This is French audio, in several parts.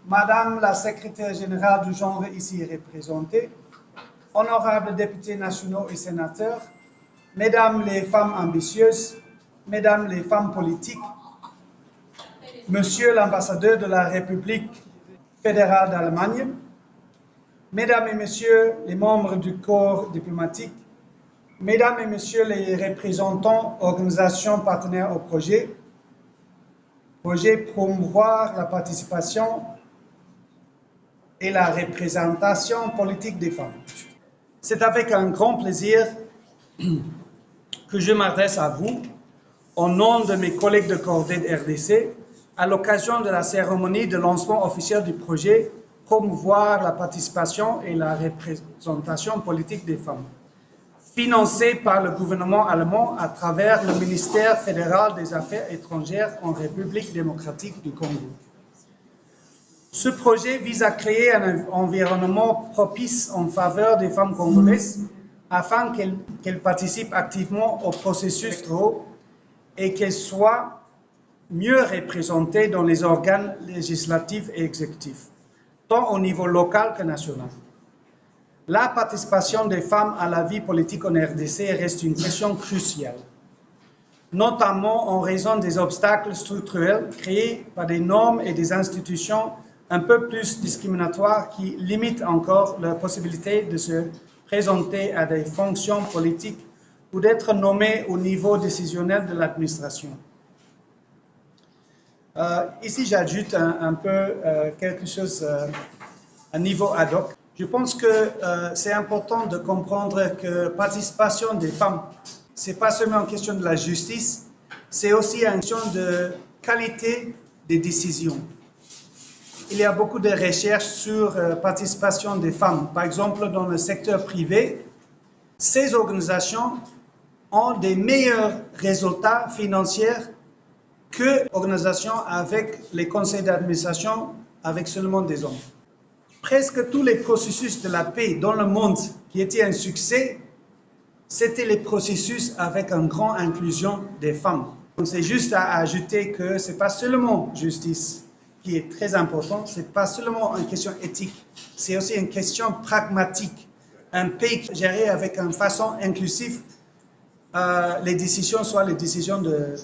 Madame la secrétaire générale du genre ici représentée, honorables députés nationaux et sénateurs, mesdames les femmes ambitieuses, mesdames les femmes politiques, monsieur l'ambassadeur de la République fédérale d'Allemagne, mesdames et messieurs les membres du corps diplomatique, mesdames et messieurs les représentants organisations partenaires au projet promouvoir la participation et la représentation politique des femmes. C'est avec un grand plaisir que je m'adresse à vous, au nom de mes collègues de Corded RDC, à l'occasion de la cérémonie de lancement officiel du projet promouvoir la participation et la représentation politique des femmes, financé par le gouvernement allemand à travers le ministère fédéral des Affaires étrangères en République démocratique du Congo. Ce projet vise à créer un environnement propice en faveur des femmes congolaises afin qu'elles participent activement au processus et qu'elles soient mieux représentées dans les organes législatifs et exécutifs, tant au niveau local que national. La participation des femmes à la vie politique en RDC reste une question cruciale, notamment en raison des obstacles structurels créés par des normes et des institutions un peu plus discriminatoires qui limitent encore leur possibilité de se présenter à des fonctions politiques ou d'être nommées au niveau décisionnel de l'administration. Ici, j'ajoute un peu quelque chose à niveau ad hoc. Je pense que c'est important de comprendre que la participation des femmes, ce n'est pas seulement une question de la justice, c'est aussi une question de qualité des décisions. Il y a beaucoup de recherches sur la participation des femmes. Par exemple, dans le secteur privé, ces organisations ont des meilleurs résultats financiers que l'organisation avec les conseils d'administration avec seulement des hommes. Presque tous les processus de la paix dans le monde qui étaient un succès, c'était les processus avec une grande inclusion des femmes. C'est juste à ajouter que ce n'est pas seulement justice qui est très important, ce n'est pas seulement une question éthique, c'est aussi une question pragmatique. Un pays géré avec une façon inclusive, les décisions soient les décisions de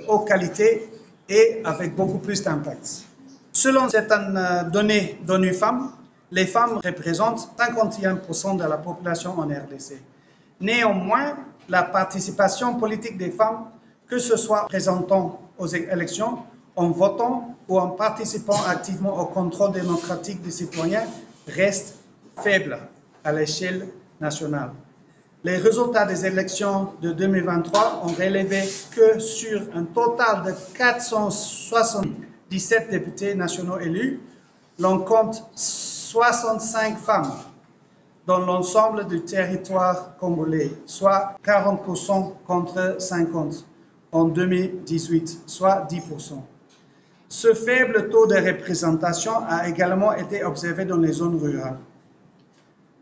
haute qualité et avec beaucoup plus d'impact. Selon certaines données d'ONU Femmes, les femmes représentent 51% de la population en RDC. Néanmoins, la participation politique des femmes, que ce soit en présentant aux élections, en votant ou en participant activement au contrôle démocratique des citoyens, reste faible à l'échelle nationale. Les résultats des élections de 2023 ont relevé que sur un total de 477 députés nationaux élus, l'on compte 65 femmes dans l'ensemble du territoire congolais, soit 40% contre 50% en 2018, soit 10%. Ce faible taux de représentation a également été observé dans les zones rurales.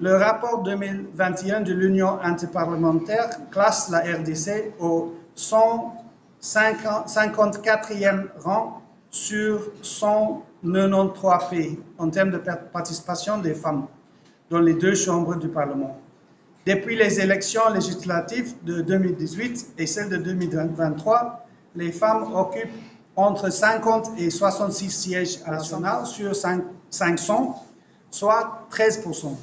Le rapport 2021 de l'Union interparlementaire classe la RDC au 154e rang sur 193 pays en termes de participation des femmes dans les deux chambres du Parlement. Depuis les élections législatives de 2018 et celles de 2023, les femmes occupent entre 50 et 66 sièges nationaux sur 500, soit 13%,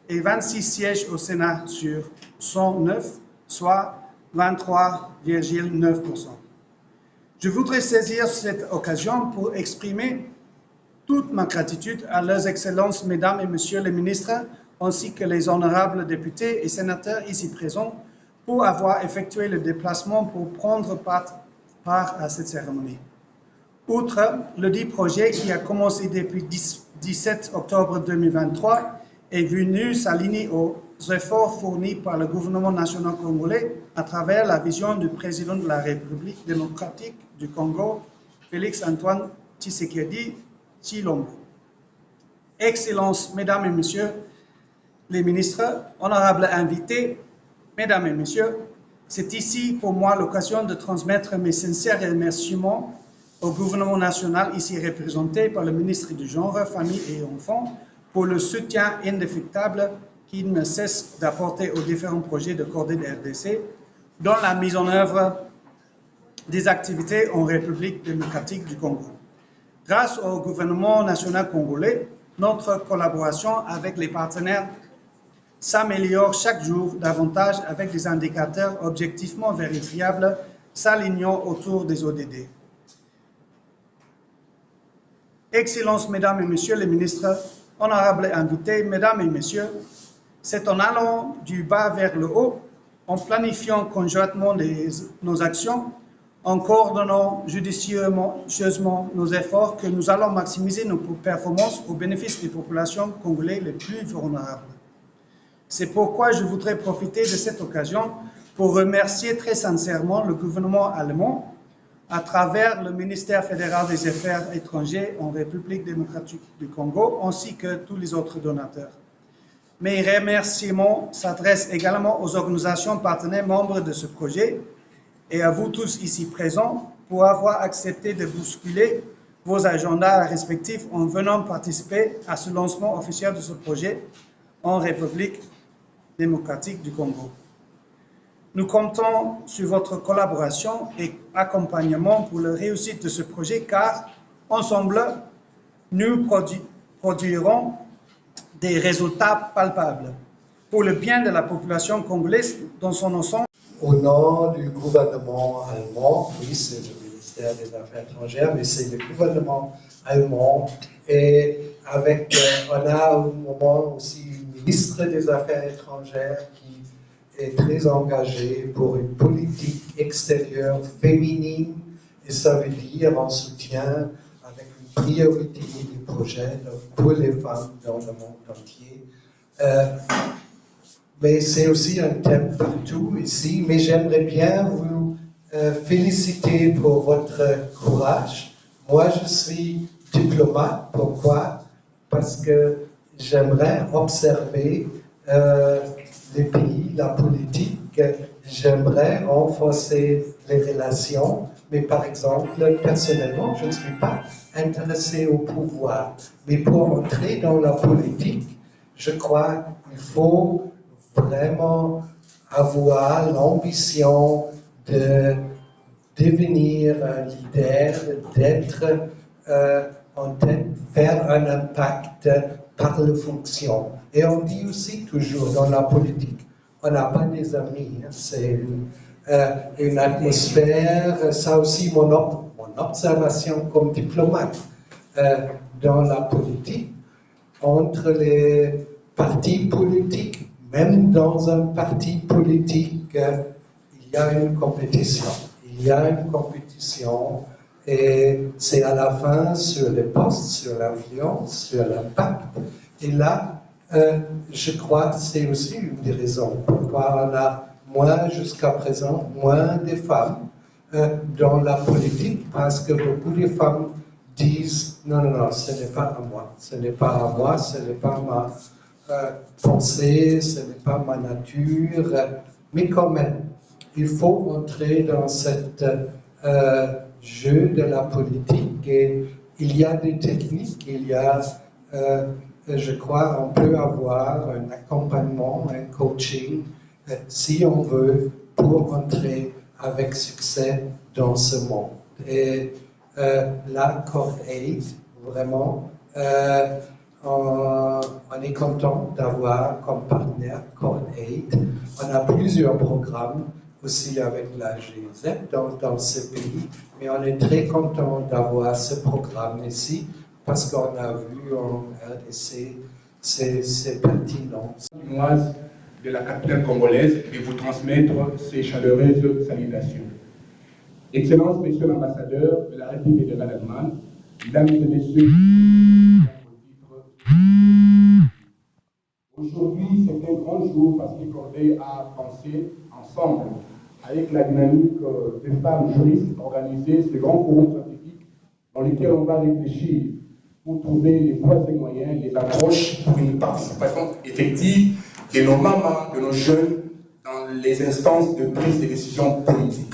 et 26 sièges au Sénat sur 109, soit 23,9%. Je voudrais saisir cette occasion pour exprimer toute ma gratitude à leurs excellences, mesdames et messieurs les ministres, ainsi que les honorables députés et sénateurs ici présents, pour avoir effectué le déplacement pour prendre part à cette cérémonie. Outre le dit projet qui a commencé depuis 17 octobre 2023 est venu s'aligner aux efforts fournis par le gouvernement national congolais à travers la vision du président de la République démocratique du Congo, Félix-Antoine Tshisekedi Tshilombo. Excellences, mesdames et messieurs les ministres, honorables invités, mesdames et messieurs, c'est ici pour moi l'occasion de transmettre mes sincères remerciements au gouvernement national ici représenté par le ministre du Genre, Famille et Enfants pour le soutien indéfectible qu'il ne cesse d'apporter aux différents projets de Cordée de RDC dans la mise en œuvre des activités en République démocratique du Congo. Grâce au gouvernement national congolais, notre collaboration avec les partenaires s'améliore chaque jour davantage avec des indicateurs objectivement vérifiables s'alignant autour des ODD. Excellences, Mesdames et Messieurs les ministres, honorables invités, Mesdames et Messieurs, c'est en allant du bas vers le haut, en planifiant conjointement nos actions, en coordonnant judicieusement nos efforts que nous allons maximiser nos performances au bénéfice des populations congolaises les plus vulnérables. C'est pourquoi je voudrais profiter de cette occasion pour remercier très sincèrement le gouvernement allemand à travers le ministère fédéral des Affaires étrangères en République démocratique du Congo, ainsi que tous les autres donateurs. Mes remerciements s'adressent également aux organisations partenaires membres de ce projet et à vous tous ici présents pour avoir accepté de bousculer vos agendas respectifs en venant participer à ce lancement officiel de ce projet en République démocratique du Congo. Nous comptons sur votre collaboration et accompagnement pour la réussite de ce projet car, ensemble, nous produirons des résultats palpables pour le bien de la population congolaise dans son ensemble. Au nom du gouvernement allemand, oui, c'est le ministère des Affaires étrangères, mais c'est le gouvernement allemand et avec, on a au moment aussi une ministre des Affaires étrangères qui est très engagée pour une politique extérieure féminine et ça veut dire en soutien avec une priorité du projet pour les femmes dans le monde entier. Mais c'est aussi un thème partout ici, mais j'aimerais bien vous féliciter pour votre courage. Moi, je suis diplomate. Pourquoi? Parce que j'aimerais observer les pays, la politique. J'aimerais renforcer les relations, mais par exemple, personnellement, je ne suis pas intéressé au pouvoir. Mais pour entrer dans la politique, je crois qu'il faut vraiment avoir l'ambition de devenir un leader, d'être en tête, faire un impact par la fonction. Et on dit aussi toujours dans la politique, on n'a pas des amis, hein, c'est une atmosphère, ça aussi mon observation comme diplomate dans la politique, entre les partis politiques, même dans un parti politique, il y a une compétition. Il y a une compétition et c'est à la fin sur les postes, sur l'influence, sur l'impact. Et là, je crois que c'est aussi une des raisons pourquoi on a moins, jusqu'à présent, moins de femmes dans la politique, parce que beaucoup de femmes disent non, non, non, ce n'est pas à moi, ce n'est pas à moi, ce n'est pas ma pensée, ce n'est pas ma nature, mais quand même, il faut entrer dans cet jeu de la politique et il y a des techniques, il y a, je crois, on peut avoir un accompagnement, un coaching, si on veut, pour entrer avec succès dans ce monde. Et là, CordAid, vraiment, on est content d'avoir comme partenaire CordAid. On a plusieurs programmes aussi avec la GIZ dans ce pays, mais on est très content d'avoir ce programme ici parce qu'on a vu en RDC, c'est pertinent. De la capitale congolaise et vous transmettre ces chaleureuses salutations. Excellences, Messieurs l'ambassadeur de la République fédérale allemande, Mesdames et Messieurs, aujourd'hui c'est un grand jour parce que Cordée a pensé ensemble avec la dynamique des femmes juristes organiser ce grand forum scientifique dans lequel on va réfléchir pour trouver les voies et moyens, les approches pour une participation effective de nos mamans, de nos jeunes dans les instances de prise de décision politique.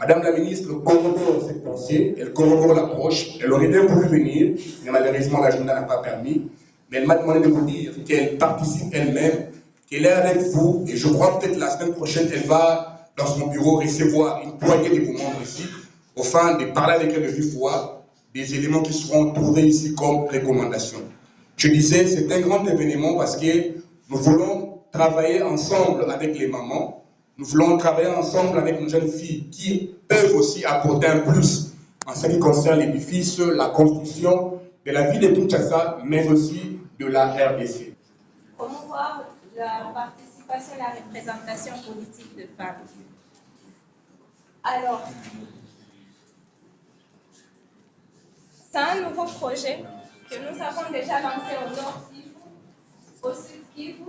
Madame la ministre corrobore cette pensée, elle corrobore l'approche, elle aurait bien voulu venir, mais malheureusement l'agenda n'a pas permis, mais elle m'a demandé de vous dire qu'elle participe elle-même, qu'elle est avec vous, et je crois peut-être la semaine prochaine, elle va dans son bureau recevoir une poignée de vos membres ici, afin de parler avec elle de vive voix, des éléments qui seront trouvés ici comme recommandations. Je disais, c'est un grand événement parce que nous voulons travailler ensemble avec les mamans, nous voulons travailler ensemble avec nos jeunes filles qui peuvent aussi apporter un plus en ce qui concerne l'édifice, la construction de la ville de Kinshasa, mais aussi de la RDC. Promouvoir la participation et la représentation politique de femmes. Alors, c'est un nouveau projet que nous avons déjà lancé au Nord Kivu, au Sud Kivu,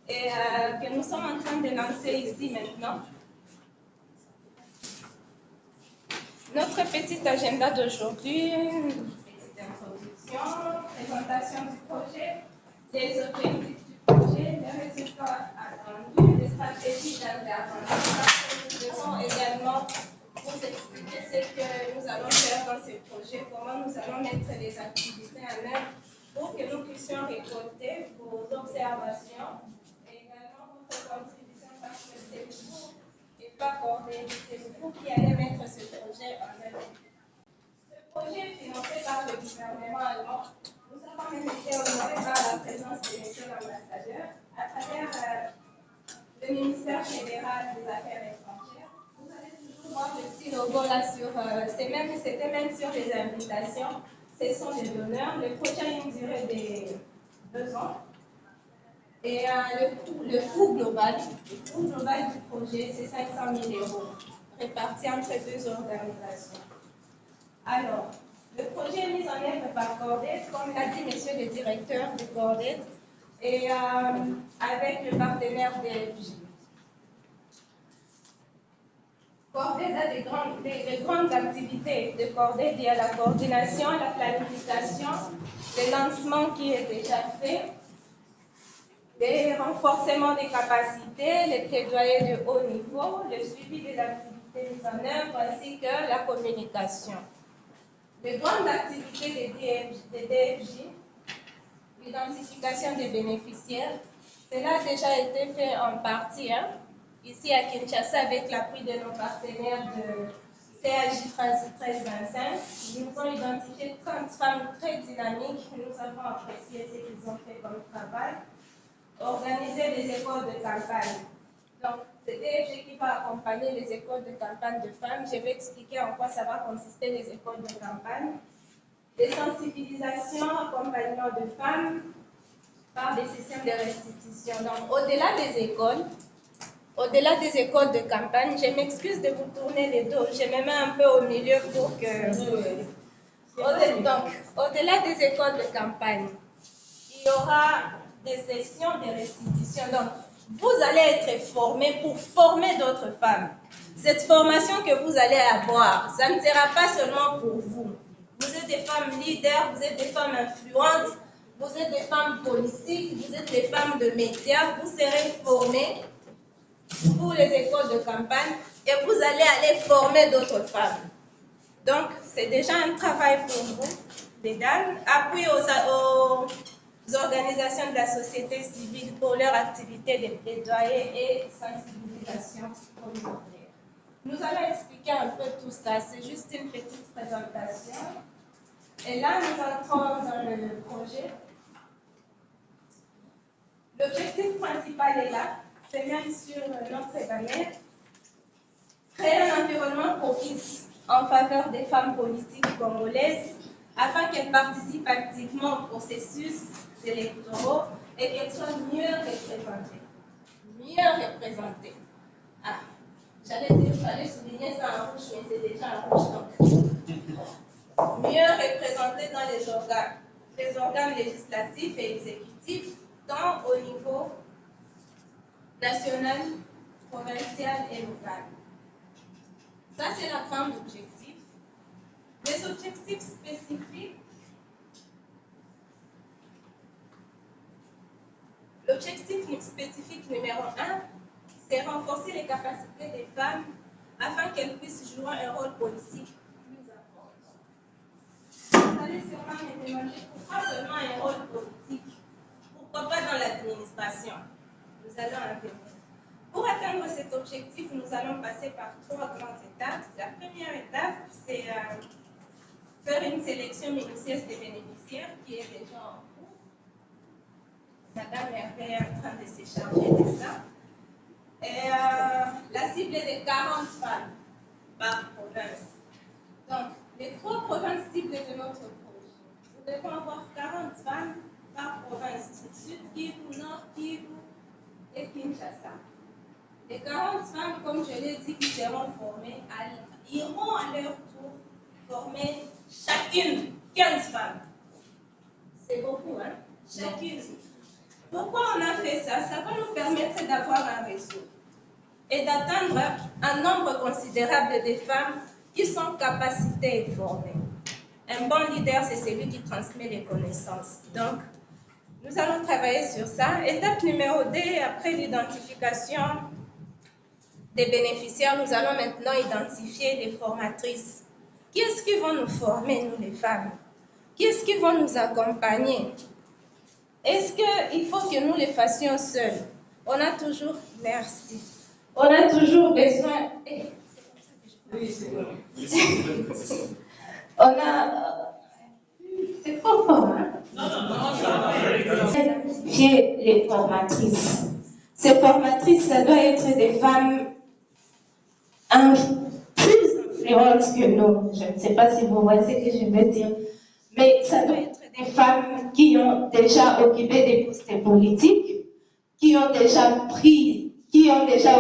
et que nous sommes en train de lancer ici maintenant. Notre petit agenda d'aujourd'hui, une petite introduction, présentation du projet, les objectifs du projet, les résultats attendus, les stratégies d'intervention. Nous devons également vous expliquer ce que nous allons faire dans ce projet, comment nous allons mettre les activités en œuvre pour que nous puissions récolter vos observations et également votre contribution parce que c'est vous et pas Cordée, c'est vous qui allez mettre ce projet en œuvre. Ce projet est financé par le gouvernement allemand. Nous avons même été honorés par la présence de M. l'ambassadeur à travers le ministère fédéral des Affaires étrangères. Vous allez toujours voir le petit logo là sur, c'était même sur les invitations. Ce sont les donneurs. Le projet a une durée de 2 ans. Et le coût global du projet, c'est 500 000 € répartis entre 2 organisations. Alors, le projet est mis en œuvre par Corded, comme l'a dit monsieur le directeur de Corded, et avec le partenaire DFJ. Corded a des grandes activités de Corded. Il y a la coordination, la planification, le lancement qui est déjà fait, le renforcement des capacités, les plaidoyers de haut niveau, le suivi des activités mises en œuvre ainsi que la communication. Les grandes activités des DFJ, l'identification des bénéficiaires, cela a déjà été fait en partie ici à Kinshasa avec l'appui de nos partenaires de CAJ 1325. Ils nous ont identifié 30 femmes très dynamiques. Nous avons apprécié ce qu'ils ont fait comme travail. Organiser des écoles de campagne. Donc, c'est DFG qui va accompagner les écoles de campagne de femmes. Je vais expliquer en quoi ça va consister les écoles de campagne. Des sensibilisations, accompagnement de femmes par des sessions de restitution. Donc, au-delà des écoles de campagne, je m'excuse de vous tourner les dos. Je me mets un peu au milieu pour que... Donc, au-delà des écoles de campagne, il y aura des sessions de restitution. Donc, vous allez être formés pour former d'autres femmes. Cette formation que vous allez avoir, ça ne sera pas seulement pour vous. Vous êtes des femmes leaders, vous êtes des femmes influentes, vous êtes des femmes politiques, vous êtes des femmes de médias, vous serez formées pour les écoles de campagne et vous allez aller former d'autres femmes. Donc, c'est déjà un travail pour vous, mesdames. Appui aux organisations de la société civile pour leur activité de plaidoyer et sensibilisation communautaire. Nous allons expliquer un peu tout ça, c'est juste une petite présentation. Et là, nous entrons dans le projet. L'objectif principal est là, c'est même sur notre bannière. Créer un environnement propice en faveur des femmes politiques congolaises afin qu'elles participent activement au processus électoraux et qu'elles soient mieux représentées. Mieux représentées. Ah, j'allais souligner ça en rouge, mais c'est déjà en rouge. Donc. Mieux représentées dans les organes législatifs et exécutifs, tant au niveau national, provincial et local. Ça, c'est la grande objectif. Les objectifs spécifiques. L'objectif spécifique numéro 1, c'est renforcer les capacités des femmes afin qu'elles puissent jouer un rôle politique plus important. Vous allez sûrement me demander pourquoi seulement un rôle politique? Pourquoi pas dans l'administration? Nous allons en venir. Pour atteindre cet objectif, nous allons passer par 3 grandes étapes. La première étape, c'est faire une sélection minutieuse des bénéficiaires qui est déjà en cours. Madame Hervé est en train de se charger de ça. Et la cible est de 40 femmes par province. Donc, les 3 provinces cibles de notre projet. Nous devons avoir 40 femmes par province. Sud Kivu, Nord Kivu et Kinshasa. Les 40 femmes, comme je l'ai dit, qui seront formées, iront à leur tour former chacune 15 femmes. C'est beaucoup, hein? Chacune. Pourquoi on a fait ça? Ça va nous permettre d'avoir un réseau et d'atteindre un nombre considérable de femmes qui sont capacitées et formées. Un bon leader, c'est celui qui transmet les connaissances. Donc, nous allons travailler sur ça. Étape numéro 2, après l'identification des bénéficiaires, nous allons maintenant identifier les formatrices. Qui est-ce qui vont nous former, nous les femmes? Qui est-ce qui vont nous accompagner? Est-ce qu'il faut que nous les fassions seuls? On a toujours, merci, on a toujours besoin, on a, c'est trop fort, hein? Identifier les formatrices. Ces formatrices, ça doit être des femmes plus influentes que nous. Je ne sais pas si vous voyez ce que je veux dire, mais ça doit être des femmes qui ont déjà occupé des postes politiques, qui ont déjà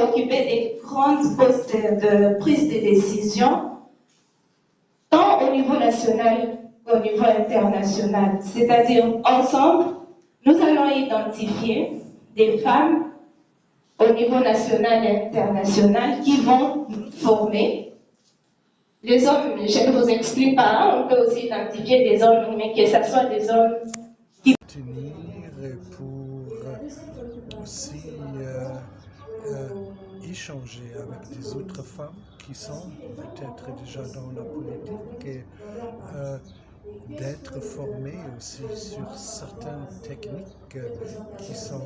occupé des grands postes de prise de décision, tant au niveau national qu'au niveau international. C'est-à-dire, ensemble, nous allons identifier des femmes au niveau national et international qui vont nous former. Les hommes, je ne vous explique pas, on peut aussi identifier des hommes, mais que ce soit des hommes qui... Pour aussi échanger avec des autres femmes qui sont peut-être déjà dans la politique et d'être formées aussi sur certaines techniques qui sont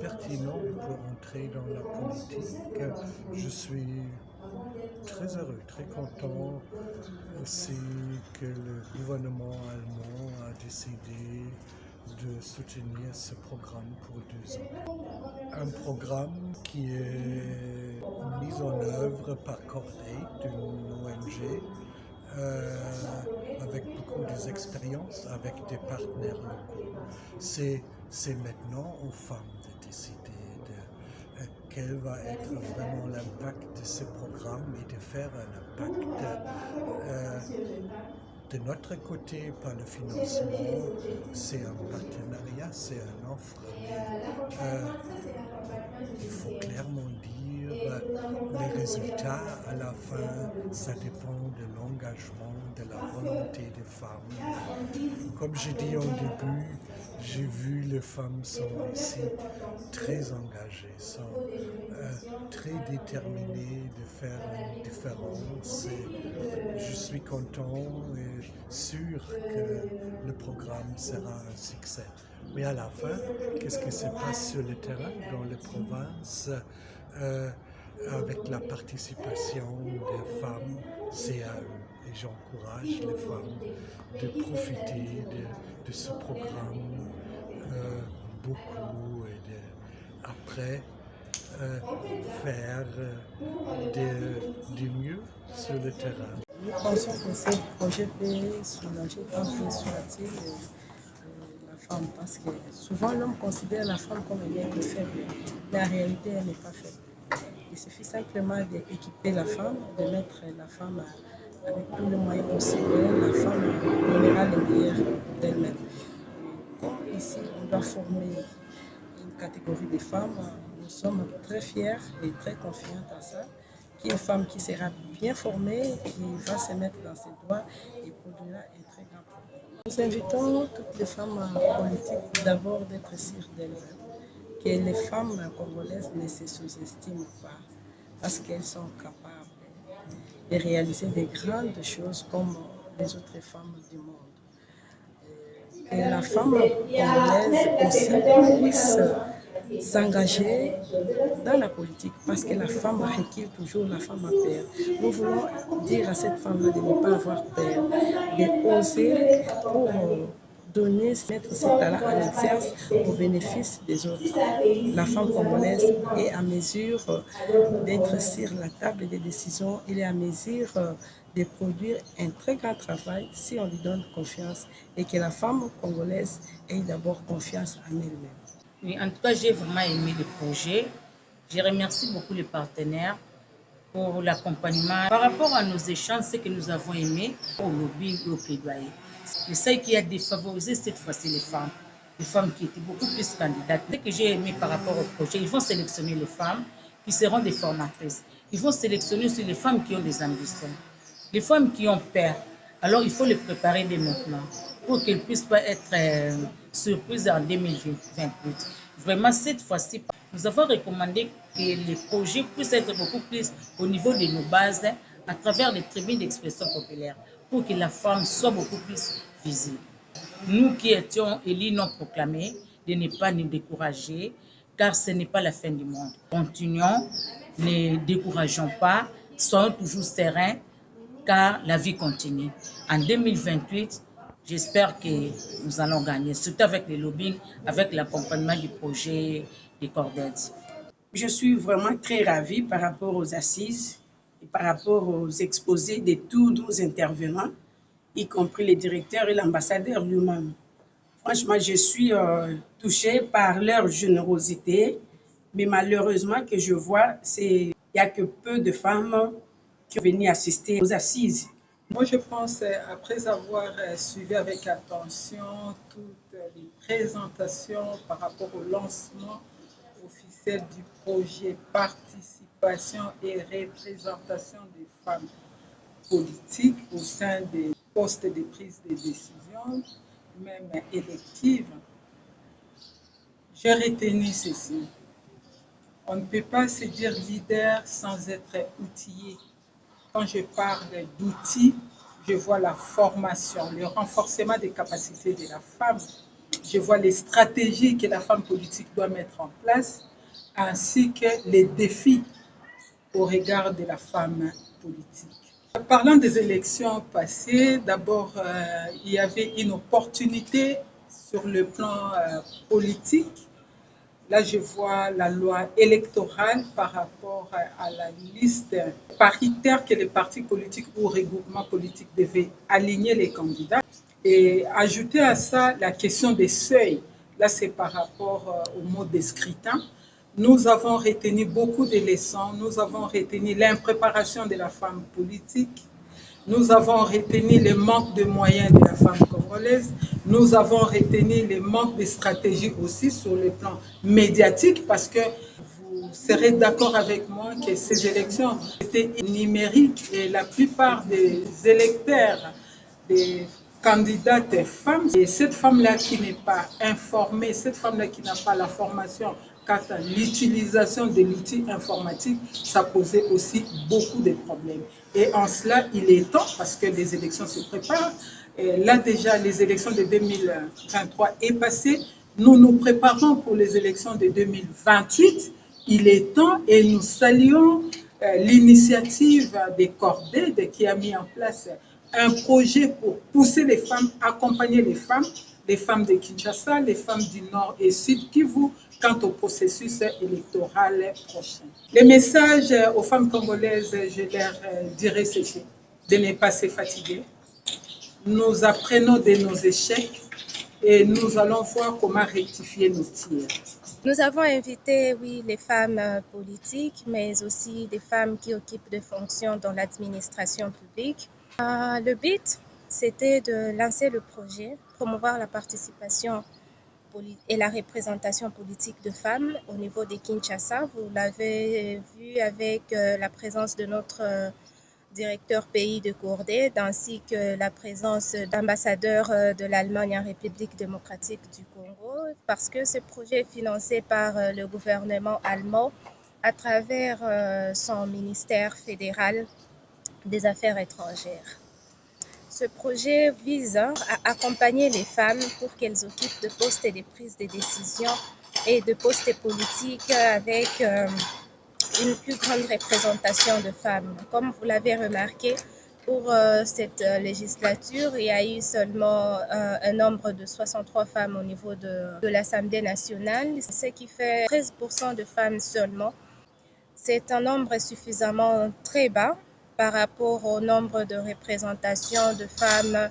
pertinentes pour entrer dans la politique. Je suis très heureux, très content aussi que le gouvernement allemand a décidé de soutenir ce programme pour 2 ans. Un programme qui est mis en œuvre par Cordaid, une ONG, avec beaucoup d'expériences, avec des partenaires locaux. C'est maintenant aux femmes de décider quel va être vraiment l'impact de ce programme et de faire un impact de notre côté par le financement. C'est un partenariat, c'est une offre, mais il faut clairement dire les résultats à la fin, ça dépend de l'engagement, de la volonté des femmes. Comme j'ai dit au début, j'ai vu les femmes sont ici très engagées, sont très déterminées de faire une différence. Et je suis content et sûr que le programme sera un succès. Mais à la fin, qu'est-ce qui se passe sur le terrain, dans les provinces, avec la participation des femmes, c'est à eux. Et j'encourage les femmes de profiter de ce programme beaucoup et après faire du mieux sur le terrain. Nous pensons que ce projet peut soulager tant que soit-il la femme, parce que souvent l'homme considère la femme comme ayant faible, mais en réalité elle n'est pas faible. Il suffit simplement d'équiper la femme, de mettre la femme avec tous les moyens possibles. La femme donnera le meilleur d'elle-même. Comme ici, on doit former une catégorie de femmes, nous sommes très fiers et très confiantes à ça, qu'une femme qui sera bien formée, qui va se mettre dans ses droits et produira un très grand progrès. Nous invitons toutes les femmes politiques d'abord d'être sûres d'elles-mêmes, que les femmes congolaises ne se sous-estiment pas, parce qu'elles sont capables. et réaliser des grandes choses comme les autres femmes du monde. Que la femme congolaise aussi puisse s'engager dans la politique parce que la femme recule toujours, la femme a peur. Nous voulons dire à cette femme-là de ne pas avoir peur, d'oser pour mettre ses talents en exerce au bénéfice des autres. La femme congolaise est à mesure d'être sur la table des décisions, elle est à mesure de produire un très grand travail si on lui donne confiance et que la femme congolaise ait d'abord confiance en elle-même. Oui, en tout cas, j'ai vraiment aimé le projet. Je remercie beaucoup les partenaires pour l'accompagnement. Par rapport à nos échanges, ce que nous avons aimé au lobbying et au plaidoyer, c'est ça qui a défavorisé cette fois-ci les femmes qui étaient beaucoup plus candidates. Ce que j'ai aimé par rapport au projet, ils vont sélectionner les femmes qui seront des formatrices. Ils vont sélectionner aussi les femmes qui ont des ambitions. Les femmes qui ont peur, alors il faut les préparer dès maintenant pour qu'elles ne puissent pas être surprises en 2028. Vraiment, cette fois-ci, nous avons recommandé que les projets puissent être beaucoup plus au niveau de nos bases à travers les tribunes d'expression populaire pour que la femme soit beaucoup plus visible. Nous qui étions élus non proclamés, de ne pas nous décourager, car ce n'est pas la fin du monde. Continuons, ne décourageons pas, soyons toujours sereins, car la vie continue. En 2028, j'espère que nous allons gagner, surtout avec le lobbying, avec l'accompagnement du projet des Cordettes. Je suis vraiment très ravie par rapport aux assises et par rapport aux exposés de tous nos intervenants, y compris les directeurs et l'ambassadeur lui-même. Franchement, je suis touchée par leur générosité, mais malheureusement, que je vois, il n'y a que peu de femmes qui sont venues assister aux assises. Moi, je pense, après avoir suivi avec attention toutes les présentations par rapport au lancement officiel du projet participation et représentation des femmes politiques au sein des postes de prise de décision, même électives, j'ai retenu ceci. On ne peut pas se dire leader sans être outillé. Quand je parle d'outils, je vois la formation, le renforcement des capacités de la femme. Je vois les stratégies que la femme politique doit mettre en place, ainsi que les défis au regard de la femme politique. Parlant des élections passées, d'abord, il y avait une opportunité sur le plan politique. Là, je vois la loi électorale par rapport à la liste paritaire que les partis politiques ou regroupements politiques devaient aligner les candidats. Et ajouter à ça la question des seuils. Là, c'est par rapport au mode de scrutin. Nous avons retenu beaucoup de leçons. Nous avons retenu l'impréparation de la femme politique. Nous avons retenu le manque de moyens de la femme congolaise. Nous avons retenu le manque de stratégie aussi sur le plan médiatique parce que vous serez d'accord avec moi que ces élections étaient numériques et la plupart des électeurs, des candidates femmes, et cette femme-là qui n'est pas informée, cette femme-là qui n'a pas la formation quant à l'utilisation de l'outil informatique, ça posait aussi beaucoup de problèmes. Et en cela, il est temps, parce que les élections se préparent, et là déjà les élections de 2023 est passées, nous nous préparons pour les élections de 2028, il est temps et nous saluons l'initiative des Cordettes qui a mis en place un projet pour pousser les femmes, accompagner les femmes de Kinshasa, les femmes du Nord et Sud Kivu, quant au processus électoral prochain. Les messages aux femmes congolaises, je leur dirais ceci, de ne pas se fatiguer. Nous apprenons de nos échecs et nous allons voir comment rectifier nos tirs. Nous avons invité, oui, les femmes politiques, mais aussi des femmes qui occupent des fonctions dans l'administration publique. Le but, c'était de lancer le projet, promouvoir la participation et la représentation politique de femmes au niveau de Kinshasa. Vous l'avez vu avec la présence de notre directeur pays de Gourdé, ainsi que la présence d'ambassadeurs de l'Allemagne en République démocratique du Congo, parce que ce projet est financé par le gouvernement allemand à travers son ministère fédéral des Affaires étrangères. Ce projet vise à accompagner les femmes pour qu'elles occupent de postes de prise de décision et de postes politiques avec une plus grande représentation de femmes. Comme vous l'avez remarqué, pour cette législature, il y a eu seulement un nombre de 63 femmes au niveau de l'Assemblée nationale, ce qui fait 13% de femmes seulement. C'est un nombre suffisamment très bas par rapport au nombre de représentations de femmes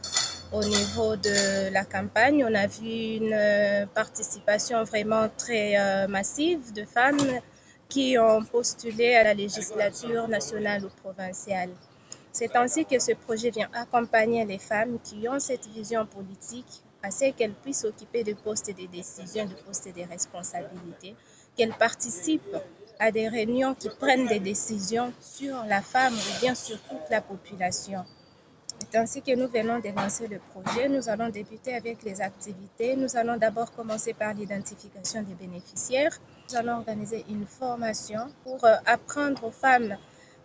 au niveau de la campagne. On a vu une participation vraiment très massive de femmes qui ont postulé à la législature nationale ou provinciale. C'est ainsi que ce projet vient accompagner les femmes qui ont cette vision politique à ce qu'elles puissent occuper des postes de décision, des postes de responsabilité, qu'elles participent à des réunions qui prennent des décisions sur la femme ou bien sur toute la population. C'est ainsi que nous venons de lancer le projet. Nous allons débuter avec les activités. Nous allons d'abord commencer par l'identification des bénéficiaires. Nous allons organiser une formation pour apprendre aux femmes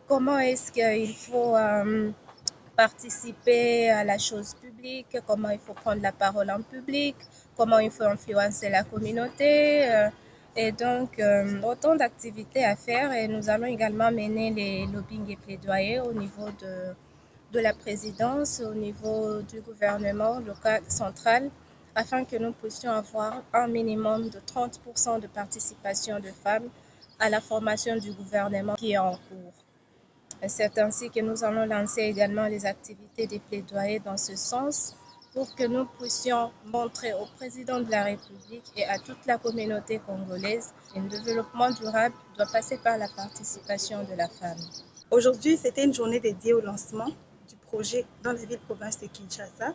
comment est-ce qu'il faut participer à la chose publique, comment il faut prendre la parole en public, comment il faut influencer la communauté. Et donc, autant d'activités à faire. Et nous allons également mener les lobbying et plaidoyers au niveau de la présidence, au niveau du gouvernement local, central, afin que nous puissions avoir un minimum de 30% de participation de femmes à la formation du gouvernement qui est en cours. C'est ainsi que nous allons lancer également les activités des plaidoyers dans ce sens pour que nous puissions montrer au président de la République et à toute la communauté congolaise que le développement durable doit passer par la participation de la femme. Aujourd'hui, c'était une journée dédiée au lancement du projet dans la ville-province de Kinshasa,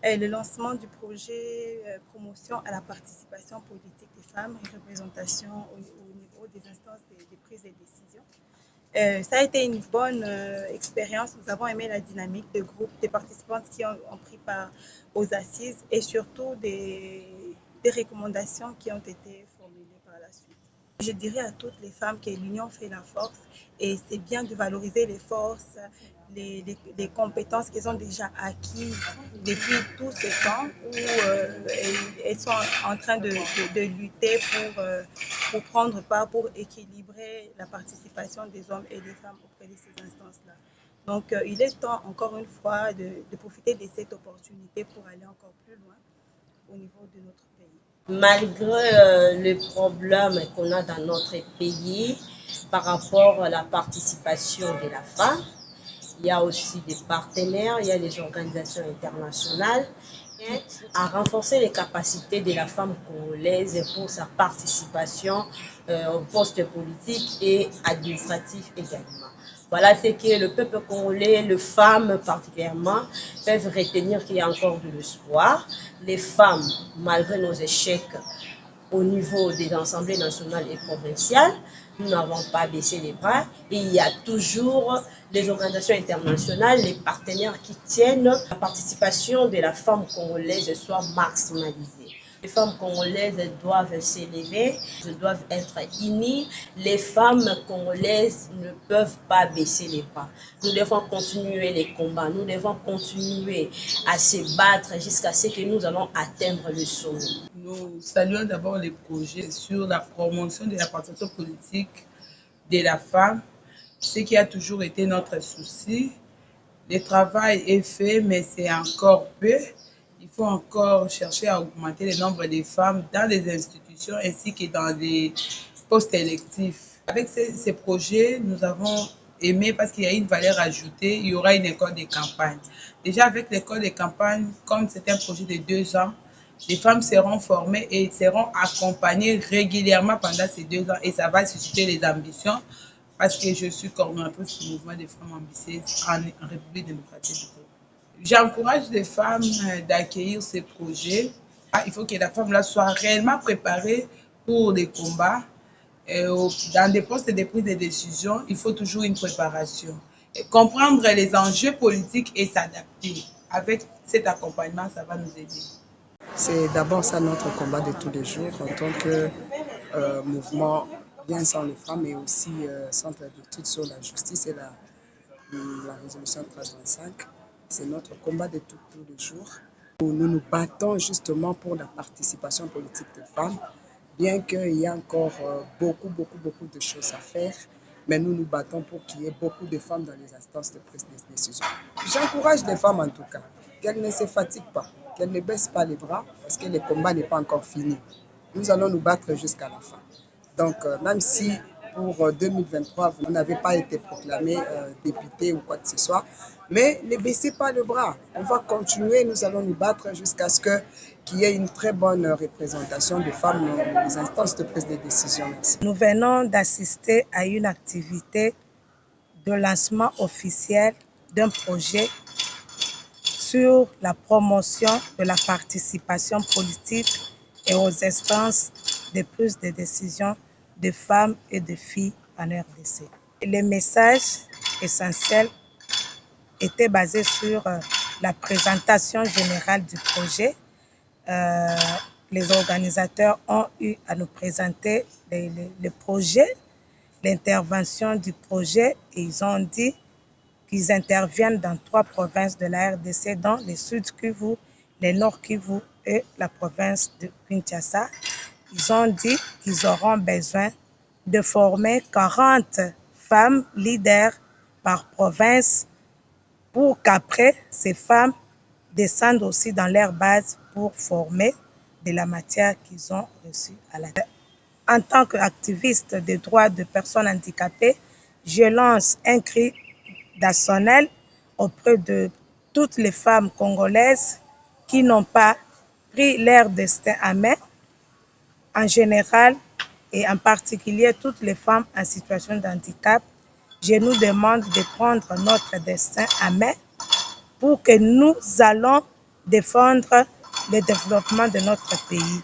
le lancement du projet promotion à la participation politique des femmes et représentation au niveau des instances de prise de décision. Ça a été une bonne expérience. Nous avons aimé la dynamique de groupe, des participantes qui ont pris part aux assises et surtout des recommandations qui ont été formulées par la suite. Je dirais à toutes les femmes que l'union fait la force et c'est bien de valoriser les forces, les compétences qu'elles ont déjà acquises depuis tout ce temps où elles sont en train de lutter pour prendre part, pour équilibrer la participation des hommes et des femmes auprès de ces instances-là. Donc, il est temps, encore une fois, de profiter de cette opportunité pour aller encore plus loin au niveau de notre pays. Malgré les problèmes qu'on a dans notre pays par rapport à la participation de la femme, il y a aussi des partenaires, il y a des organisations internationales à renforcer les capacités de la femme congolaise pour sa participation au poste politique et administratif également. Voilà ce que le peuple congolais, les femmes particulièrement, peuvent retenir qu'il y a encore de l'espoir. Les femmes, malgré nos échecs au niveau des assemblées nationales et provinciales, nous n'avons pas baissé les bras et il y a toujours les organisations internationales, les partenaires qui tiennent la participation de la femme congolaise soit maximalisée. Les femmes congolaises doivent s'élever, doivent être unies. Les femmes congolaises ne peuvent pas baisser les bras. Nous devons continuer les combats, nous devons continuer à se battre jusqu'à ce que nous allons atteindre le sommet. Nous saluons d'abord les projets sur la promotion de la participation politique de la femme, ce qui a toujours été notre souci. Le travail est fait, mais c'est encore peu. Il faut encore chercher à augmenter le nombre de femmes dans les institutions ainsi que dans les postes électifs. Avec ces projets, nous avons aimé parce qu'il y a une valeur ajoutée, il y aura une école de campagne. Déjà avec l'école de campagne, comme c'est un projet de 2 ans, les femmes seront formées et seront accompagnées régulièrement pendant ces 2 ans et ça va susciter les ambitions parce que je suis coordonnatrice du mouvement des femmes ambitieuses en République démocratique du Congo. J'encourage les femmes d'accueillir ces projets. Il faut que la femme là soit réellement préparée pour les combats. Dans des postes de prise de décision, il faut toujours une préparation. Et comprendre les enjeux politiques et s'adapter. Avec cet accompagnement, ça va nous aider. C'est d'abord ça notre combat de tous les jours en tant que mouvement Bien sans les femmes et aussi centre d'études sur la justice et la résolution 1325. C'est notre combat de tous les jours. Nous nous battons justement pour la participation politique des femmes, bien qu'il y ait encore beaucoup de choses à faire, mais nous nous battons pour qu'il y ait beaucoup de femmes dans les instances de prise de décision. J'encourage les femmes en tout cas, qu'elles ne se fatiguent pas, qu'elles ne baissent pas les bras, parce que le combat n'est pas encore fini. Nous allons nous battre jusqu'à la fin. Donc, même si pour 2023, vous n'avez pas été proclamé député ou quoi que ce soit, mais ne baissez pas le bras. On va continuer, nous allons nous battre jusqu'à ce qu'il y ait une très bonne représentation des femmes dans les instances de prise de décision. Merci. Nous venons d'assister à une activité de lancement officiel d'un projet sur la promotion de la participation politique et aux instances de prise de décision de femmes et de filles en RDC. Le message essentiel était basé sur la présentation générale du projet. Les organisateurs ont eu à nous présenter le projet, l'intervention du projet, et ils ont dit qu'ils interviennent dans 3 provinces de la RDC, dans le Sud Kivu, le Nord Kivu et la province de Kinshasa. Ils ont dit qu'ils auront besoin de former 40 femmes leaders par province pour qu'après, ces femmes descendent aussi dans leur base pour former de la matière qu'ils ont reçue à la terre. En tant qu'activiste des droits de personnes handicapées, je lance un cri d'assonel auprès de toutes les femmes congolaises qui n'ont pas pris leur destin en main, en général et en particulier toutes les femmes en situation de handicap. Je nous demande de prendre notre destin en main pour que nous allons défendre le développement de notre pays.